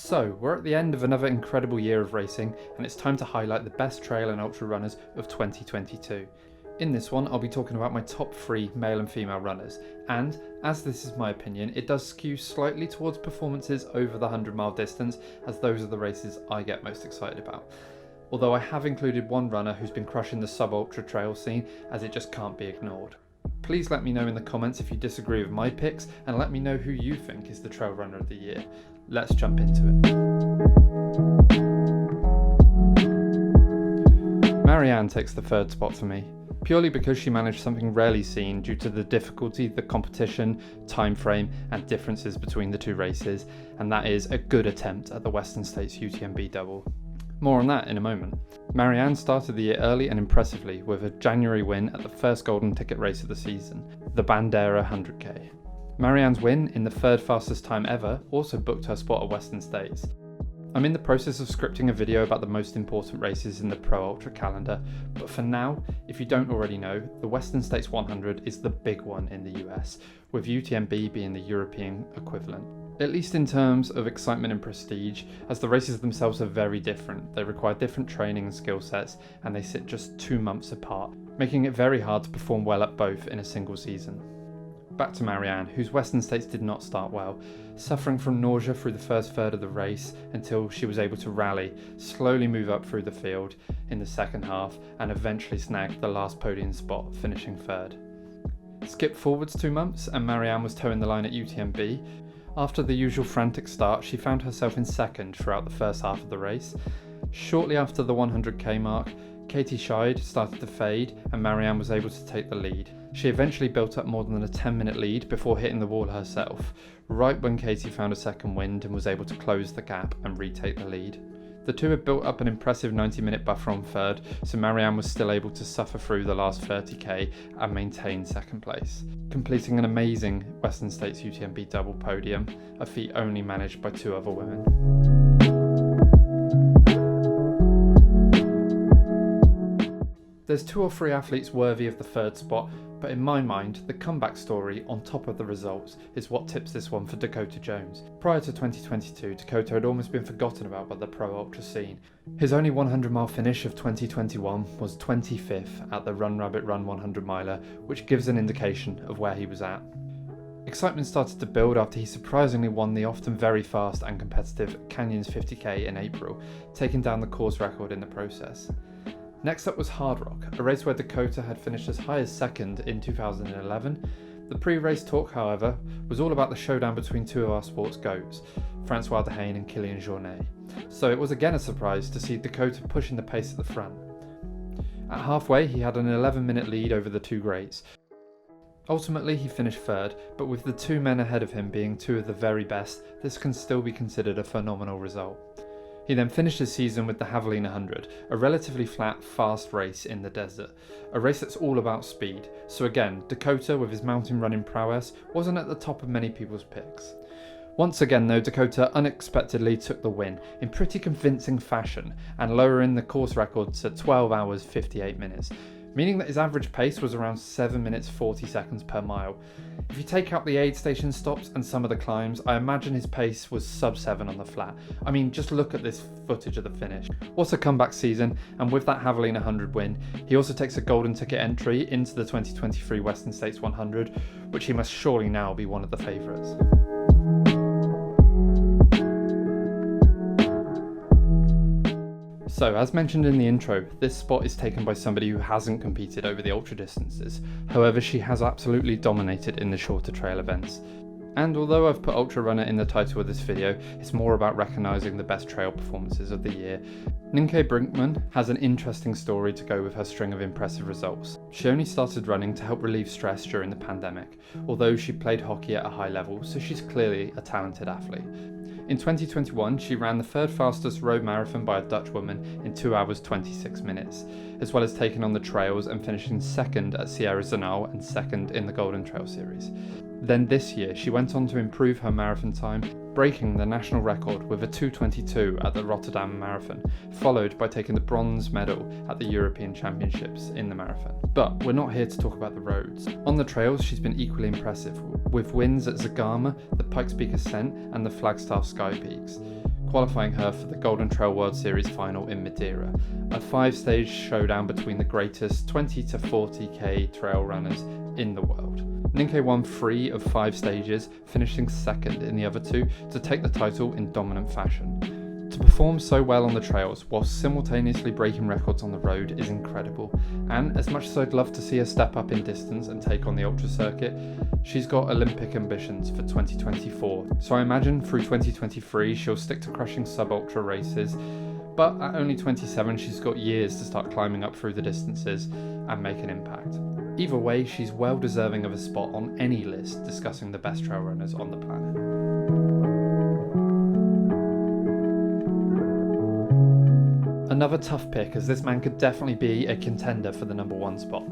So, we're at the end of another incredible year of racing, and it's time to highlight the best trail and ultra runners of 2022. In this one, I'll be talking about my top 3 male and female runners, and, as this is my opinion, it does skew slightly towards performances over the 100-mile distance, as those are the races I get most excited about. Although I have included one runner who's been crushing the sub-ultra trail scene, as it just can't be ignored. Please let me know in the comments if you disagree with my picks, and let me know who you think is the trail runner of the year. Let's jump into it. Marianne takes the third spot for me, purely because she managed something rarely seen due to the difficulty, the competition, time frame and differences between the two races, and that is a good attempt at the Western States UTMB double. More on that in a moment. Marianne started the year early and impressively with a January win at the first golden ticket race of the season, the Bandera 100k. Marianne's win in the third fastest time ever also booked her spot at Western States. I'm in the process of scripting a video about the most important races in the Pro Ultra calendar, but for now, if you don't already know, the Western States 100 is the big one in the US, with UTMB being the European equivalent. At least in terms of excitement and prestige, as the races themselves are very different. They require different training and skill sets, and they sit just 2 months apart, making it very hard to perform well at both in a single season. Back to Marianne, whose Western States did not start well, suffering from nausea through the first third of the race until she was able to rally, slowly move up through the field in the second half, and eventually snag the last podium spot, finishing third. Skip forwards 2 months and Marianne was toeing the line at UTMB. After the usual frantic start, she found herself in second throughout the first half of the race. Shortly after the 100k mark, Katie Scheid started to fade and Marianne was able to take the lead. She eventually built up more than a 10-minute lead before hitting the wall herself, right when Katie found a second wind and was able to close the gap and retake the lead. The two had built up an impressive 90-minute buffer on third, so Marianne was still able to suffer through the last 30k and maintain second place, completing an amazing Western States UTMB double podium, a feat only managed by 2 other women. There's 2 or 3 athletes worthy of the third spot, but in my mind, the comeback story on top of the results is what tips this one for Dakota Jones. Prior to 2022, Dakota had almost been forgotten about by the Pro Ultra scene. His only 100-mile finish of 2021 was 25th at the Run Rabbit Run 100 miler, which gives an indication of where he was at. Excitement started to build after he surprisingly won the often very fast and competitive Canyons 50k in April, taking down the course record in the process. Next up was Hard Rock, a race where Dakota had finished as high as second in 2011. The pre-race talk, however, was all about the showdown between 2 of our sport's GOATs, Francois Dehaene and Kilian Jornet. So it was again a surprise to see Dakota pushing the pace at the front. At halfway, he had an 11-minute lead over the 2 greats. Ultimately, he finished third, but with the 2 men ahead of him being 2 of the very best, this can still be considered a phenomenal result. He then finished his season with the Javelin 100, a relatively flat, fast race in the desert, a race that's all about speed. So again, Dakota, with his mountain running prowess, wasn't at the top of many people's picks. Once again though, Dakota unexpectedly took the win in pretty convincing fashion and lowering the course record to 12 hours 58 minutes, meaning that his average pace was around 7 minutes 40 seconds per mile. If you take out the aid station stops and some of the climbs, I imagine his pace was sub 7 on the flat. I mean, just look at this footage of the finish. What a comeback season, and with that Javelin 100 win, he also takes a golden ticket entry into the 2023 Western States 100, which he must surely now be one of the favourites. So, as mentioned in the intro, this spot is taken by somebody who hasn't competed over the ultra distances. However, she has absolutely dominated in the shorter trail events. And although I've put ultra runner in the title of this video, it's more about recognising the best trail performances of the year. Nienke Brinkman has an interesting story to go with her string of impressive results. She only started running to help relieve stress during the pandemic, although she played hockey at a high level, so she's clearly a talented athlete. In 2021, she ran the 3rd fastest road marathon by a Dutch woman in 2 hours 26 minutes, as well as taking on the trails and finishing 2nd at Sierra Zonal and 2nd in the Golden Trail Series. Then this year, she went on to improve her marathon time, breaking the national record with a 2:22 at the Rotterdam Marathon, followed by taking the bronze medal at the European Championships in the marathon. But we're not here to talk about the roads. On the trails, she's been equally impressive, with wins at Zagama, the Pikes Peak Ascent and the Flagstaff Sky Peaks. qualifying her for the Golden Trail World Series final in Madeira, a 5-stage showdown between the greatest 20 to 40k trail runners in the world. Nienke won 3 of 5 stages, finishing second in the other 2 to take the title in dominant fashion. To perform so well on the trails whilst simultaneously breaking records on the road is incredible, and as much as I'd love to see her step up in distance and take on the ultra circuit, she's got Olympic ambitions for 2024, so I imagine through 2023 she'll stick to crushing sub-ultra races, but at only 27 she's got years to start climbing up through the distances and make an impact. Either way, she's well deserving of a spot on any list discussing the best trail runners on the planet. Another tough pick, as this man could definitely be a contender for the number 1 spot.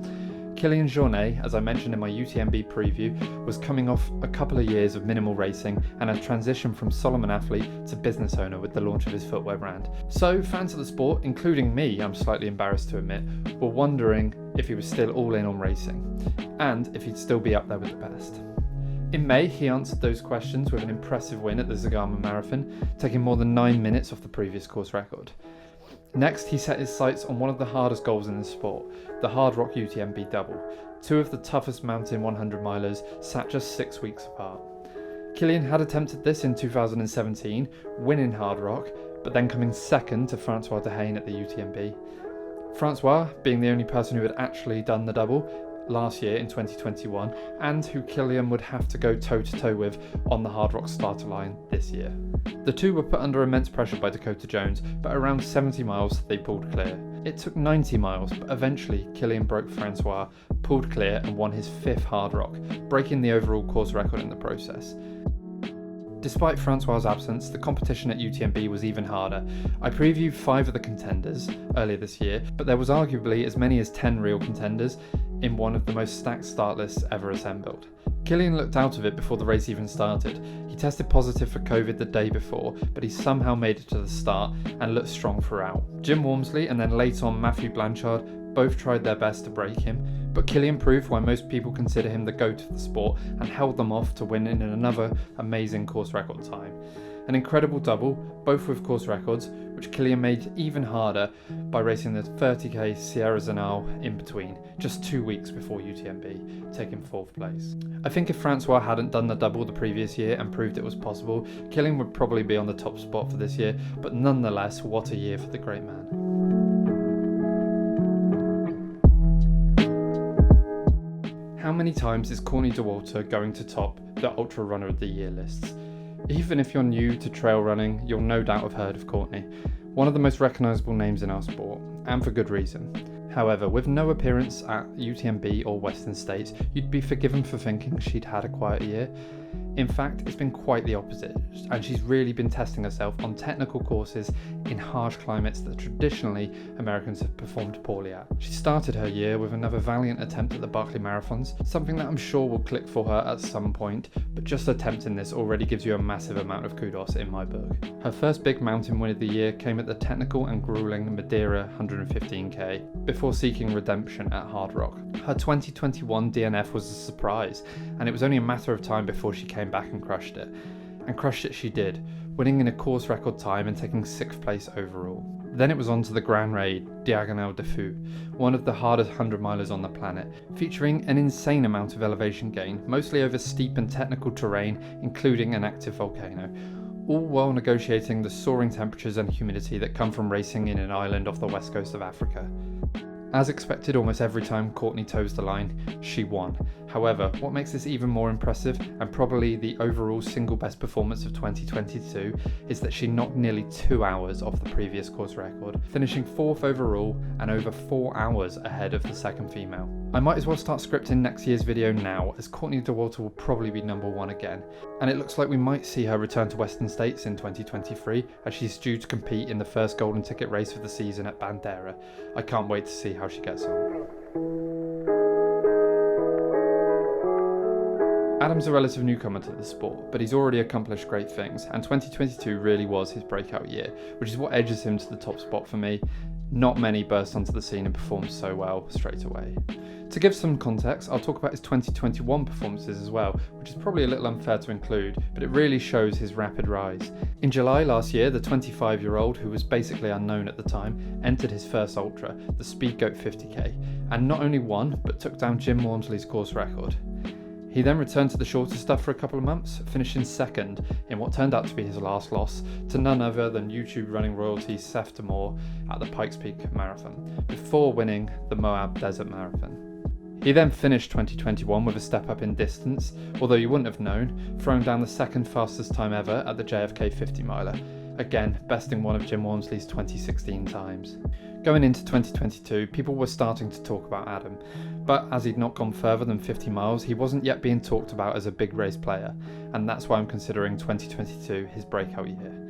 Kilian Jornet, as I mentioned in my UTMB preview, was coming off a couple of years of minimal racing and had transitioned from Solomon athlete to business owner with the launch of his footwear brand. So fans of the sport, including me, I'm slightly embarrassed to admit, were wondering if he was still all in on racing, and if he'd still be up there with the best. In May, he answered those questions with an impressive win at the Zagama Marathon, taking more than 9 minutes off the previous course record. Next, he set his sights on one of the hardest goals in the sport, the Hard Rock UTMB double. 2 of the toughest mountain 100 milers sat just 6 weeks apart. Kilian had attempted this in 2017, winning Hard Rock, but then coming second to Francois Dehaene at the UTMB. Francois being the only person who had actually done the double last year in 2021, and who Kilian would have to go toe-to-toe with on the Hard Rock starter line this year. The 2 were put under immense pressure by Dakota Jones, but around 70 miles they pulled clear. It took 90 miles, but eventually Kilian broke Francois, pulled clear and won his 5th Hard Rock, breaking the overall course record in the process. Despite Francois' absence, the competition at UTMB was even harder. I previewed 5 of the contenders earlier this year, but there was arguably as many as 10 real contenders in one of the most stacked start lists ever assembled. Kilian looked out of it before the race even started. He tested positive for COVID the day before, but he somehow made it to the start and looked strong throughout. Jim Walmsley and then later on Matthew Blanchard both tried their best to break him, but Kilian proved why most people consider him the GOAT of the sport and held them off to win in another amazing course record time. An incredible double, both with course records, which Kilian made even harder by racing the 30k Sierra Zanal in between, just 2 weeks before UTMB, taking 4th place. I think if Francois hadn't done the double the previous year and proved it was possible, Kilian would probably be on the top spot for this year, but nonetheless, what a year for the great man. How many times is Courtney Dauwalter going to top the Ultra Runner of the Year lists? Even if you're new to trail running, you'll no doubt have heard of Courtney, one of the most recognisable names in our sport, and for good reason. However, with no appearance at UTMB or Western States, you'd be forgiven for thinking she'd had a quiet year. In fact, it's been quite the opposite, and she's really been testing herself on technical courses in harsh climates that traditionally Americans have performed poorly at. She started her year with another valiant attempt at the Barkley Marathons, something that I'm sure will click for her at some point, but just attempting this already gives you a massive amount of kudos in my book. Her first big mountain win of the year came at the technical and grueling Madeira 115k, before seeking redemption at Hard Rock. Her 2021 DNF was a surprise, and it was only a matter of time before she came back and crushed it. And crushed it she did, winning in a course record time and taking 6th place overall. Then it was on to the Grand Raid Diagonale de Fou, one of the hardest 100 milers on the planet, featuring an insane amount of elevation gain, mostly over steep and technical terrain, including an active volcano, all while negotiating the soaring temperatures and humidity that come from racing in an island off the west coast of Africa. As expected, almost every time Courtney toes the line, she won. However, what makes this even more impressive, and probably the overall single best performance of 2022, is that she knocked nearly 2 hours off the previous course record, finishing 4th overall and over 4 hours ahead of the second female. I might as well start scripting next year's video now, as Courtney Dauwalter will probably be number 1 again, and it looks like we might see her return to Western States in 2023, as she's due to compete in the first golden ticket race of the season at Bandera. I can't wait to see how she gets on. Adam's a relative newcomer to the sport, but he's already accomplished great things, and 2022 really was his breakout year, which is what edges him to the top spot for me. Not many burst onto the scene and performed so well straight away. To give some context, I'll talk about his 2021 performances as well, which is probably a little unfair to include, but it really shows his rapid rise. In July last year, the 25-year-old, who was basically unknown at the time, entered his first ultra, the Speedgoat 50k, and not only won, but took down Jim Walmsley's course record. He then returned to the shorter stuff for a couple of months, finishing second in what turned out to be his last loss to none other than YouTube running royalty Seth Demore at the Pikes Peak Marathon, before winning the Moab Desert Marathon. He then finished 2021 with a step up in distance, although you wouldn't have known, throwing down the second fastest time ever at the JFK 50 miler, again besting one of Jim Walmsley's 2016 times. Going into 2022, people were starting to talk about Adam, but as he'd not gone further than 50 miles, he wasn't yet being talked about as a big race player, and that's why I'm considering 2022 his breakout year.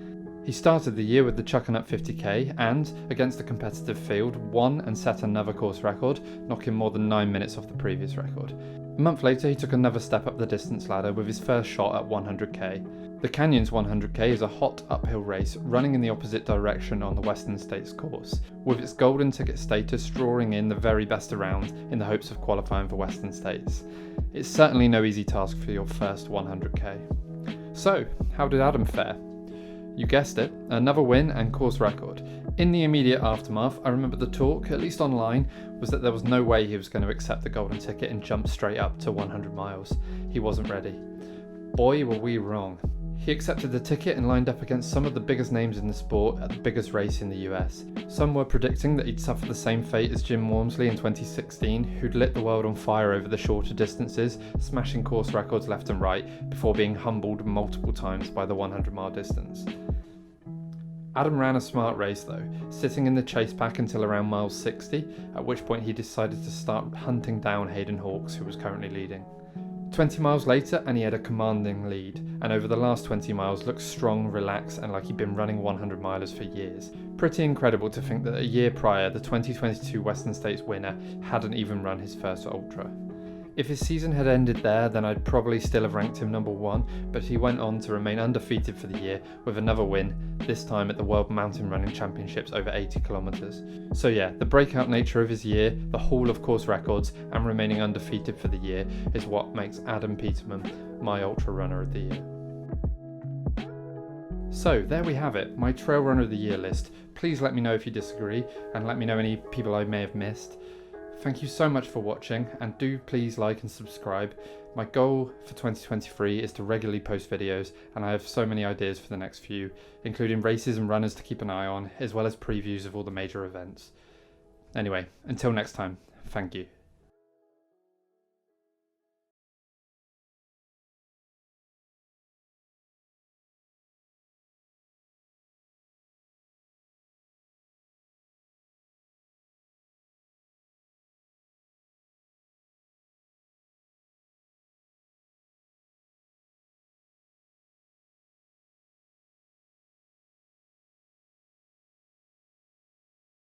He started the year with the Chuckin' Up 50k and, against a competitive field, won and set another course record, knocking more than 9 minutes off the previous record. A month later, he took another step up the distance ladder with his first shot at 100k. The Canyons 100k is a hot uphill race running in the opposite direction on the Western States course, with its golden ticket status drawing in the very best around in the hopes of qualifying for Western States. It's certainly no easy task for your first 100k. So, how did Adam fare? You guessed it, another win and course record. In the immediate aftermath, I remember the talk, at least online, was that there was no way he was going to accept the golden ticket and jump straight up to 100 miles. He wasn't ready. Boy, were we wrong. He accepted the ticket and lined up against some of the biggest names in the sport at the biggest race in the US. Some were predicting that he'd suffer the same fate as Jim Walmsley in 2016, who'd lit the world on fire over the shorter distances, smashing course records left and right, before being humbled multiple times by the 100-mile distance. Adam ran a smart race though, sitting in the chase pack until around mile 60, at which point he decided to start hunting down Hayden Hawks, who was currently leading. 20 miles later and he had a commanding lead, and over the last 20 miles looked strong, relaxed and like he'd been running 100 milers for years. Pretty incredible to think that a year prior the 2022 Western States winner hadn't even run his first ultra. If his season had ended there, then I'd probably still have ranked him number one, but he went on to remain undefeated for the year with another win, this time at the World Mountain Running Championships over 80 kilometers. So yeah, the breakout nature of his year, the haul of course records, and remaining undefeated for the year is what makes Adam Peterman my ultra runner of the year. So there we have it, my trail runner of the year list. Please let me know if you disagree, and let me know any people I may have missed. Thank you so much for watching, and do please like and subscribe. My goal for 2023 is to regularly post videos, and I have so many ideas for the next few, including races and runners to keep an eye on, as well as previews of all the major events. Anyway, until next time, thank you.